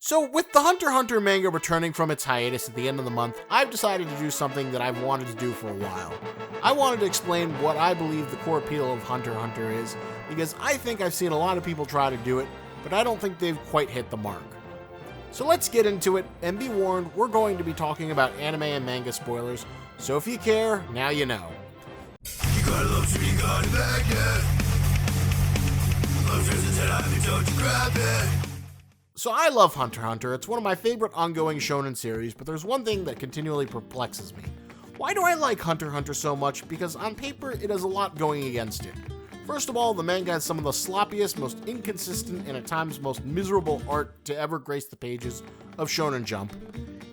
So with the Hunter x Hunter manga returning from its hiatus at the end of the month, I've decided to do something that I've wanted to do for a while. I wanted to explain what I believe the core appeal of Hunter x Hunter is, because I think I've seen a lot of people try to do it, but I don't think they've quite hit the mark. So let's get into it, and be warned, we're going to be talking about anime and manga spoilers, so if you care, now you know. You gotta love to be Lobster Magnet. Don't you grab it. So I love Hunter x Hunter. It's one of my favorite ongoing shonen series, but there's one thing that continually perplexes me. Why do I like Hunter x Hunter so much? Because on paper, it has a lot going against it. First of all, the manga has some of the sloppiest, most inconsistent, and at times most miserable art to ever grace the pages of Shonen Jump.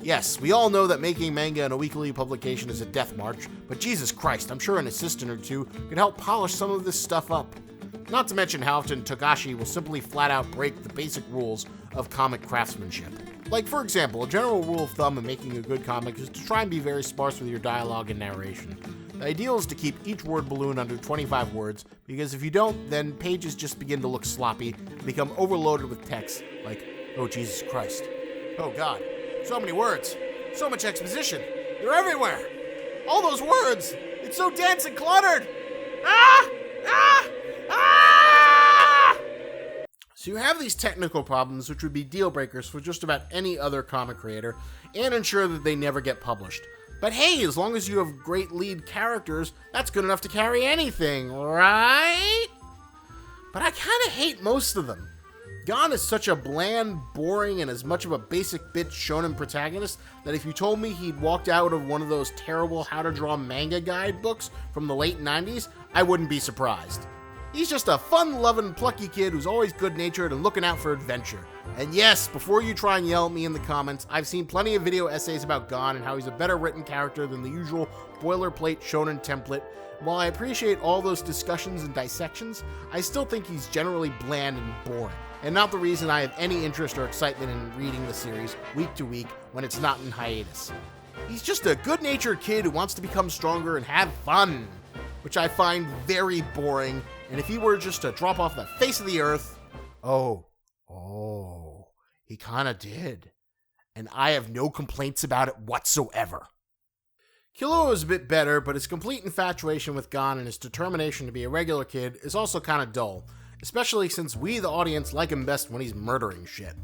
Yes, we all know that making manga in a weekly publication is a death march, but Jesus Christ, I'm sure an assistant or two could help polish some of this stuff up. Not to mention how often Togashi will simply flat out break the basic rules of comic craftsmanship. Like, for example, a general rule of thumb in making a good comic is to try and be very sparse with your dialogue and narration. The ideal is to keep each word balloon under 25 words, because if you don't, then pages just begin to look sloppy and become overloaded with text, like, oh Jesus Christ, oh God, so many words, so much exposition, they're everywhere, all those words, it's so dense and cluttered, So you have these technical problems which would be deal breakers for just about any other comic creator and ensure that they never get published. But hey, as long as you have great lead characters, that's good enough to carry anything, right? But I kind of hate most of them. Gon is such a bland, boring, and as much of a basic bitch shonen protagonist that if you told me he'd walked out of one of those terrible how to draw manga guide books from the late 90s, I wouldn't be surprised. He's just a fun-loving, plucky kid who's always good-natured and looking out for adventure. And yes, before you try and yell at me in the comments, I've seen plenty of video essays about Gon and how he's a better written character than the usual boilerplate shonen template. While I appreciate all those discussions and dissections, I still think he's generally bland and boring, and not the reason I have any interest or excitement in reading the series week to week when it's not in hiatus. He's just a good-natured kid who wants to become stronger and have fun, which I find very boring. And if he were just to drop off the face of the earth, he kinda did. And I have no complaints about it whatsoever. Killua is a bit better, but his complete infatuation with Gon and his determination to be a regular kid is also kinda dull, especially since we, the audience, like him best when he's murdering shit.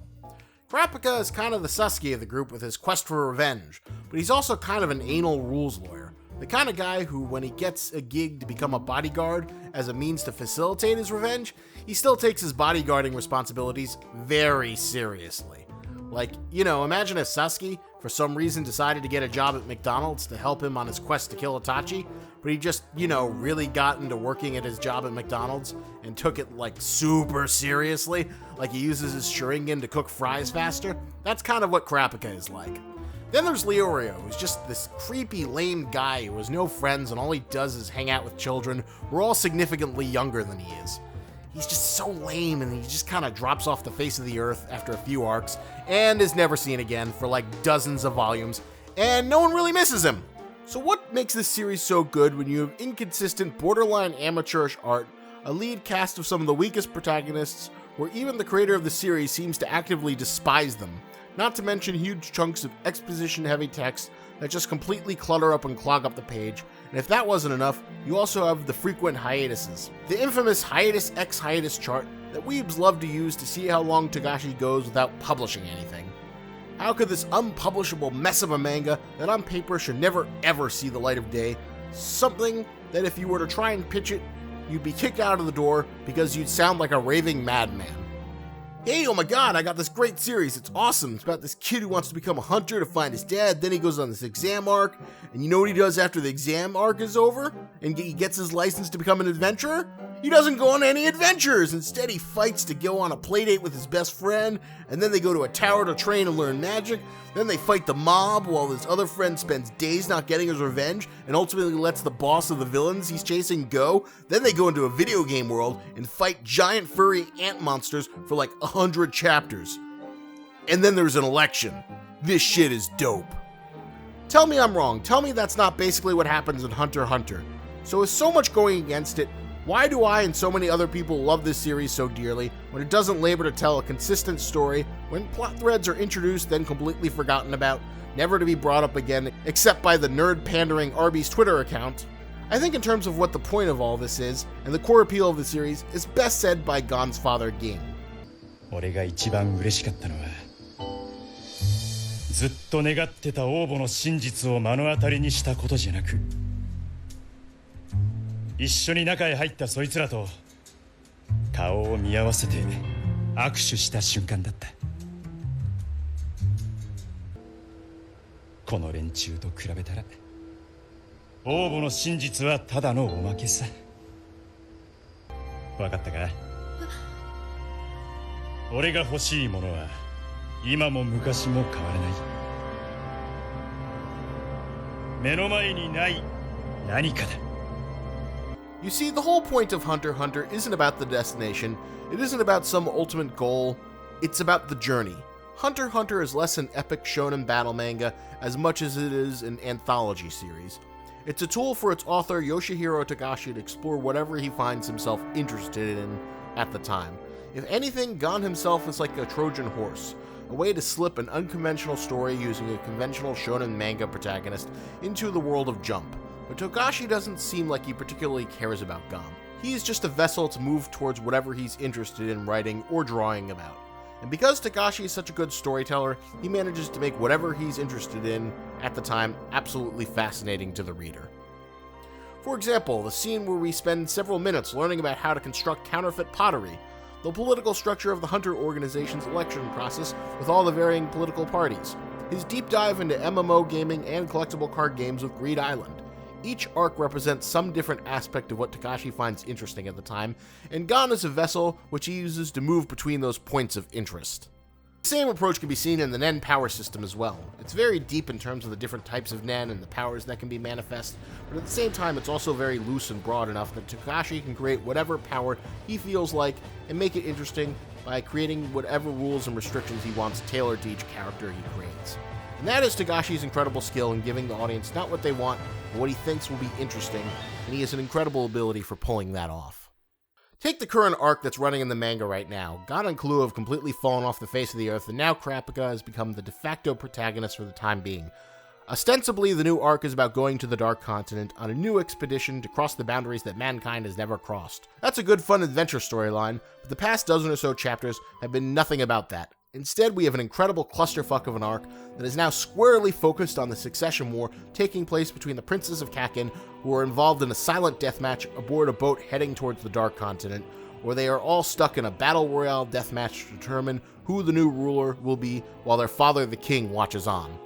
Kurapika is kind of the Sasuke of the group with his quest for revenge, but he's also kind of an anal rules lawyer. The kind of guy who, when he gets a gig to become a bodyguard as a means to facilitate his revenge, he still takes his bodyguarding responsibilities very seriously. Like, imagine if Sasuke, for some reason, decided to get a job at McDonald's to help him on his quest to kill Itachi, but he just, really got into working at his job at McDonald's and took it, super seriously, like he uses his Sharingan to cook fries faster. That's kind of what Kurapika is like. Then there's Leorio, who's just this creepy, lame guy who has no friends and all he does is hang out with children who are all significantly younger than he is. He's just so lame and he just kind of drops off the face of the earth after a few arcs and is never seen again for dozens of volumes, and no one really misses him. So what makes this series so good when you have inconsistent, borderline amateurish art, a lead cast of some of the weakest protagonists, where even the creator of the series seems to actively despise them? Not to mention huge chunks of exposition-heavy text that just completely clutter up and clog up the page. And if that wasn't enough, you also have the frequent hiatuses. The infamous hiatus x hiatus chart that weebs love to use to see how long Togashi goes without publishing anything. How could this unpublishable mess of a manga that on paper should never ever see the light of day, something that if you were to try and pitch it, you'd be kicked out of the door because you'd sound like a raving madman? Hey, oh my god, I got this great series, it's awesome. It's about this kid who wants to become a hunter to find his dad, then he goes on this exam arc, and you know what he does after the exam arc is over? And he gets his license to become an adventurer? He doesn't go on any adventures! Instead, he fights to go on a playdate with his best friend, and then they go to a tower to train and learn magic, then they fight the mob while his other friend spends days not getting his revenge, and ultimately lets the boss of the villains he's chasing go, then they go into a video game world and fight giant furry ant monsters for 100 chapters. And then there's an election. This shit is dope. Tell me I'm wrong. Tell me that's not basically what happens in Hunter x Hunter. So with so much going against it, Why do I and so many other people love this series so dearly when it doesn't labor to tell a consistent story, when plot threads are introduced then completely forgotten about, never to be brought up again except by the nerd-pandering Arby's Twitter account? I think in terms of what the point of all this is, and the core appeal of the series, is best said by Gon's father, Ging. 俺が一番嬉しかったのはずっと願ってた王母の真実を目の当たりにしたことじゃなく一緒に中へ入ったそいつらと顔を見合わせて握手した瞬間だった。この連中と比べたら王母の真実はただのおまけさ。わかったか？俺が欲しいものは今も昔も変わらない。目の前にない何かだ。You see, the whole point of Hunter x Hunter isn't about the destination, it isn't about some ultimate goal, it's about the journey. Hunter x Hunter is less an epic shonen battle manga as much as it is an anthology series. It's a tool for its author Yoshihiro Togashi to explore whatever he finds himself interested in at the time. If anything, Gon himself is like a Trojan horse, a way to slip an unconventional story using a conventional shonen manga protagonist into the world of Jump. But Togashi doesn't seem like he particularly cares about Gon. He's just a vessel to move towards whatever he's interested in writing or drawing about. And because Togashi is such a good storyteller, he manages to make whatever he's interested in at the time absolutely fascinating to the reader. For example, the scene where we spend several minutes learning about how to construct counterfeit pottery, the political structure of the Hunter organization's election process with all the varying political parties, his deep dive into MMO gaming and collectible card games with Greed Island. Each arc represents some different aspect of what Togashi finds interesting at the time, and Gon is a vessel which he uses to move between those points of interest. The same approach can be seen in the Nen power system as well. It's very deep in terms of the different types of Nen and the powers that can be manifest, but at the same time it's also very loose and broad enough that Togashi can create whatever power he feels like and make it interesting by creating whatever rules and restrictions he wants tailored to each character he creates. And that is Togashi's incredible skill in giving the audience not what they want, but what he thinks will be interesting, and he has an incredible ability for pulling that off. Take the current arc that's running in the manga right now. Gon and Clue have completely fallen off the face of the earth, and now Kurapika has become the de facto protagonist for the time being. Ostensibly, the new arc is about going to the Dark Continent on a new expedition to cross the boundaries that mankind has never crossed. That's a good fun adventure storyline, but the past dozen or so chapters have been nothing about that. Instead, we have an incredible clusterfuck of an arc that is now squarely focused on the succession war taking place between the princes of Kakin, who are involved in a silent deathmatch aboard a boat heading towards the Dark Continent, where they are all stuck in a battle royale deathmatch to determine who the new ruler will be while their father the king watches on.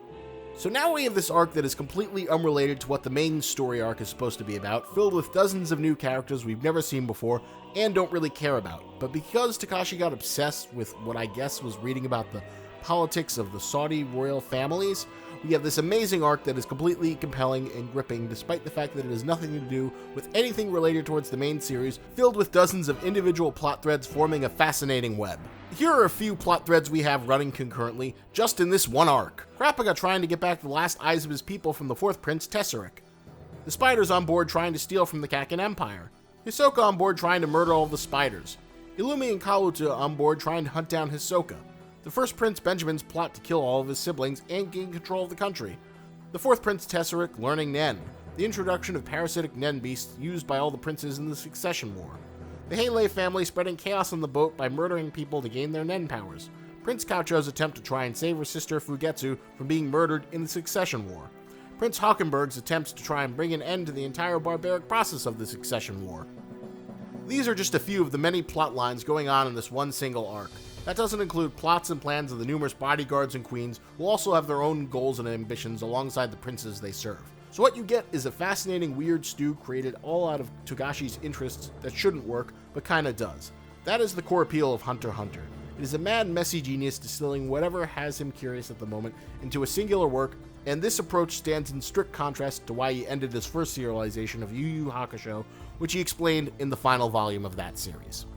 So now we have this arc that is completely unrelated to what the main story arc is supposed to be about, filled with dozens of new characters we've never seen before and don't really care about. But because Togashi got obsessed with what I guess was reading about the politics of the Saudi royal families, we have this amazing arc that is completely compelling and gripping despite the fact that it has nothing to do with anything related towards the main series, filled with dozens of individual plot threads forming a fascinating web. Here are a few plot threads we have running concurrently, just in this one arc. Kurapika trying to get back the last eyes of his people from the fourth prince, Tesseract. The spiders on board trying to steal from the Kakin Empire. Hisoka on board trying to murder all the spiders. Illumi and Kaluta on board trying to hunt down Hisoka. The first prince, Benjamin's plot to kill all of his siblings and gain control of the country. The fourth prince, Tesseract, learning Nen. The introduction of parasitic Nen beasts used by all the princes in the succession war. The Heilei family spreading chaos on the boat by murdering people to gain their Nen powers. Prince Kacho's attempt to try and save her sister Fugetsu from being murdered in the succession war. Prince Hockenberg's attempts to try and bring an end to the entire barbaric process of the succession war. These are just a few of the many plot lines going on in this one single arc. That doesn't include plots and plans of the numerous bodyguards and queens who also have their own goals and ambitions alongside the princes they serve. So what you get is a fascinating weird stew created all out of Togashi's interests that shouldn't work, but kinda does. That is the core appeal of Hunter x Hunter. It is a mad, messy genius distilling whatever has him curious at the moment into a singular work, and this approach stands in strict contrast to why he ended his first serialization of Yu Yu Hakusho, which he explained in the final volume of that series.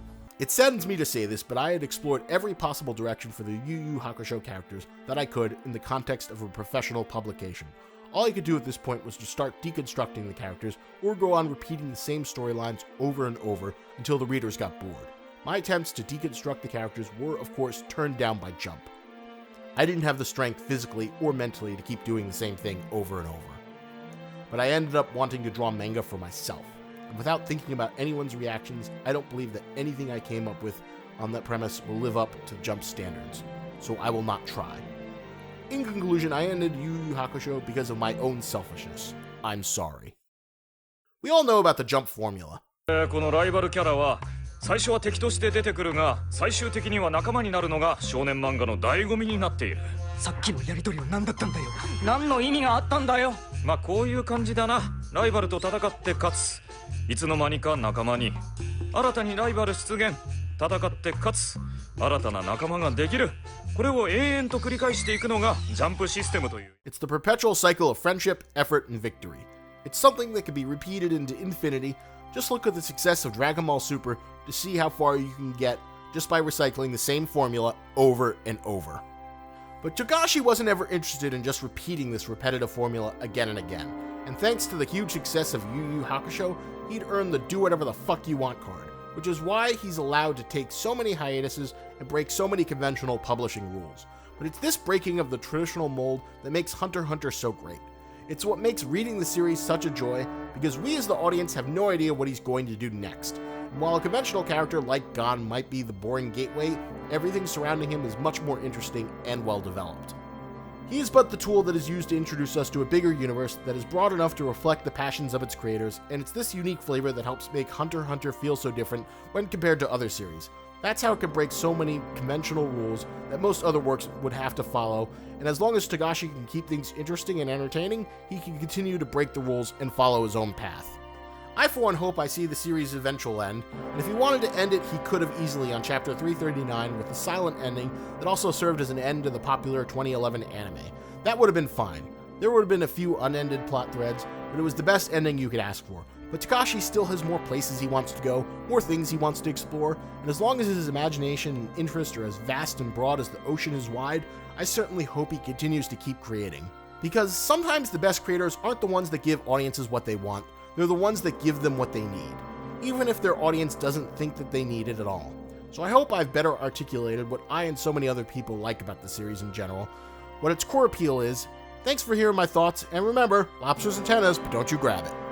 It saddens me to say this, but I had explored every possible direction for the Yu Yu Hakusho characters that I could in the context of a professional publication. All I could do at this point was to start deconstructing the characters or go on repeating the same storylines over and over until the readers got bored. My attempts to deconstruct the characters were, of course, turned down by Jump. I didn't have the strength physically or mentally to keep doing the same thing over and over. But I ended up wanting to draw manga for myself. And without thinking about anyone's reactions, I don't believe that anything I came up with on that premise will live up to Jump's standards. So I will not try. In conclusion, I ended Yu Yu Hakusho because of my own selfishness. I'm sorry. We all know about the Jump formula. このライバルキャラは最初は敵として出てくるが最終的には仲間になるのが少年漫画の醍醐味になっている。さっきのやりとりは何だったんだよ。何の意味があったんだよ。まあこういう感じだな。ライバルと戦って勝つ。いつの間にか仲間に。新たにライバル出現。戦って勝つ。新たな仲間ができる。これを永遠と繰り返していくのがジャンプシステムという。It's the perpetual cycle of friendship, effort, and victory. It's something that can be repeated into infinity. Just look at the success of Dragon Ball Super to see how far you can get just by recycling the same formula over and over. But Togashi wasn't ever interested in just repeating this repetitive formula again and again. And thanks to the huge success of Yu Yu Hakusho, he'd earned the do whatever the fuck you want card, which is why he's allowed to take so many hiatuses and break so many conventional publishing rules. But it's this breaking of the traditional mold that makes Hunter x Hunter so great. It's what makes reading the series such a joy, because we as the audience have no idea what he's going to do next. And while a conventional character like Gon might be the boring gateway, everything surrounding him is much more interesting and well developed. He is but the tool that is used to introduce us to a bigger universe that is broad enough to reflect the passions of its creators, and it's this unique flavor that helps make Hunter x Hunter feel so different when compared to other series. That's how it can break so many conventional rules that most other works would have to follow, and as long as Togashi can keep things interesting and entertaining, he can continue to break the rules and follow his own path. I for one hope I see the series' eventual end, and if he wanted to end it, he could have easily on chapter 339 with a silent ending that also served as an end to the popular 2011 anime. That would have been fine. There would have been a few unended plot threads, but it was the best ending you could ask for. But Togashi still has more places he wants to go, more things he wants to explore, and as long as his imagination and interest are as vast and broad as the ocean is wide, I certainly hope he continues to keep creating. Because sometimes the best creators aren't the ones that give audiences what they want, they're the ones that give them what they need, even if their audience doesn't think that they need it at all. So I hope I've better articulated what I and so many other people like about the series in general, what its core appeal is. Thanks for hearing my thoughts, and remember, lobster's antennas, but don't you grab it.